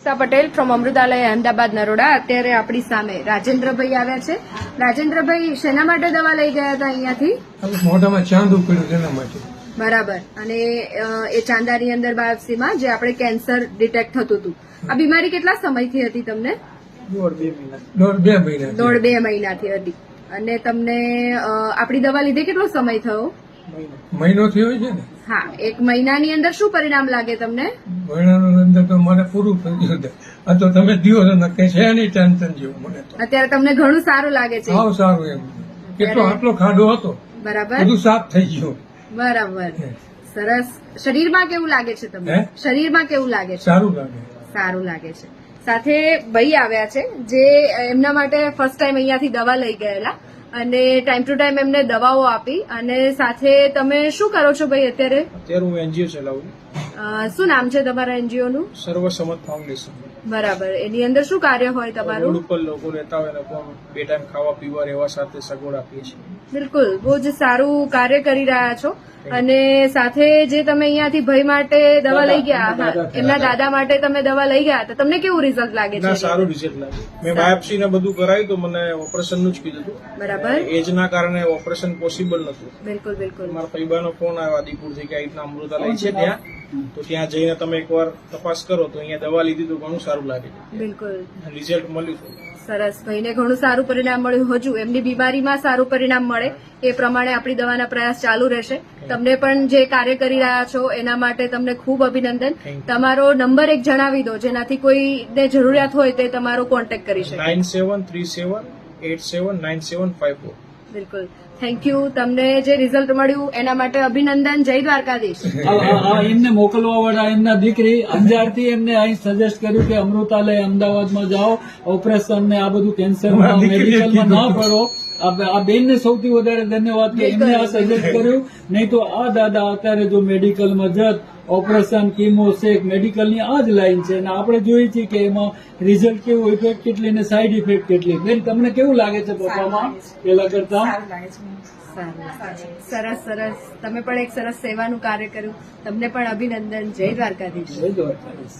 એકતા Patel from Amrutalay Ahmedabad Naroda. અત્યારે આપણી સામે રાજેન્દ્રભાઈ આવ્યા છે. રાજેન્દ્રભાઈ શેના માટે દવા લઈ ગયા હતા અહીંયાથી? મોઢામાં ચાંદુ પડ્યું તેના માટે. બરાબર. અને એ ચાંદાની અંદર બાયોપ્સીમાં જે આપણે કેન્સર ડિટેક્ટ થતું હતું. આ બીમારી કેટલા સમયથી હતી તમને? દોઢ બે મહિનાથી હતી. અને તમને આપણી દવા લીધે કેટલો સમય થયો? મહિનો થયો છે ને. હા, 1 મહિનાની અંદર શું પરિણામ લાગે તમને? મહિનાની અંદર તો મને પૂરું થઈ ગયું છે. આ તો તમે દિયો છો ને કઈ છે નહીં ટેન્શન જેવું મને તો. અત્યારે તમને ઘણું સારું લાગે છે? સાવ સારું એમ. કેટલો આટલો ખાડો હતો બરાબર, બધું સાફ થઈ ગયું. બરાબર, સરસ. શરીરમાં કેવું લાગે છે તમને? શરીરમાં કેવું લાગે છે? સારું લાગે. સારું લાગે છે. સાથે ભાઈ આવ્યા છે જે એમના માટે ફર્સ્ટ ટાઈમ અહીંયાથી દવા લઈ ગયેલા અને ટાઈમ ટુ ટાઈમ એમને દવાઓ આપી. અને સાથે તમે શું કરો છો ભાઈ અત્યારે? અત્યારે હું એનજીઓ ચલાવું છું. શું નામ છે તમારા એનજીઓ નું? સર્વસંમત ફાઉન્ડેશન. બરાબર. એની અંદર શું કાર્ય હોય રોડ તમારું? ઉપર લોકો રહેતા હોય લોકો 2 ટાઈમ ખાવા પીવા રહેવા સાથે સગવડ આપીએ છીએ. બિલકુલ, બહુ જ સારું કાર્ય કરી રહ્યા છો. અને સાથે જે તમે અહીંયાથી ભાઈ માટે દવા લઈ ગયા, હા, એમના દાદા માટે તમે દવા લઈ ગયા તો તમને કેવું રિઝલ્ટ લાગે ના, છે? સારું રિઝલ્ટ લાગે. મેં બાયોપ્સી ને બધું કરાયું તો મને ઓપરેશન નું જ કીધું હતું. બરાબર, એજના કારણે ઓપરેશન પોસિબલ નતું. બિલકુલ બિલકુલ. મારા ફઈબાનો ફોન આવ્યો આદિપુરથી કે આ રીતના અમૃતાલય છે ત્યાં, તો ત્યાં જઈને તમે એકવાર તપાસ કરો તો અહીંયા દવા લીધી તો ઘણું સારું લાગે છે. બિલકુલ રિઝલ્ટ મળ્યું હતું. સરસ. ભાઈને ઘણું સારું પરિણામ મળ્યું. હજુ એમની બીમારીમાં સારું પરિણામ મળે એ પ્રમાણે આપણી દવાના પ્રયાસ ચાલુ રહેશે. તમને પણ જે કાર્ય કરી રહ્યા છો એના માટે તમને ખૂબ અભિનંદન. તમારો નંબર એક જણાવી દો જેનાથી કોઈને જરૂરિયાત હોય તે તમારો કોન્ટેક્ટ કરી શકે. 9737879754. બિલકુલ, થેન્ક યુ. તમને જે રિઝલ્ટ મળ્યું એના માટે અભિનંદન. જય દ્વારકાધીશ. એમને મોકલવા વાળા એમના દીકરી અંજારથી એમને અહીં સજેસ્ટ કર્યું કે અમૃતાલય અમદાવાદમાં જાઓ, ઓપરેશન ને આ બધું કેન્સરમાં મેડિકલમાં ના પડો. આ બેનને સૌથી વધારે ધન્યવાદ કે એમને આ સજેસ્ટ કર્યું. નહીં તો આ દાદા અત્યારે જો મેડિકલમાં જત ઓપરેશન, કીમો, શેક, મેડિકલની આ જ લાઈન છે અને આપણે જોઈએ છીએ કે એમાં રિઝલ્ટ કેવું, ઇફેક્ટ કેટલી ને સાઈડ ઇફેક્ટ કેટલી. બેન, તમને કેવું લાગે છે પપ્પામાં પેલા કરતા? સરસ સરસ. તમે પણ એક સરસ સેવાનું કાર્ય કર્યું. તમને પણ અભિનંદન. જય દ્વારકાધીશ. જય દ્વારકાધીશ.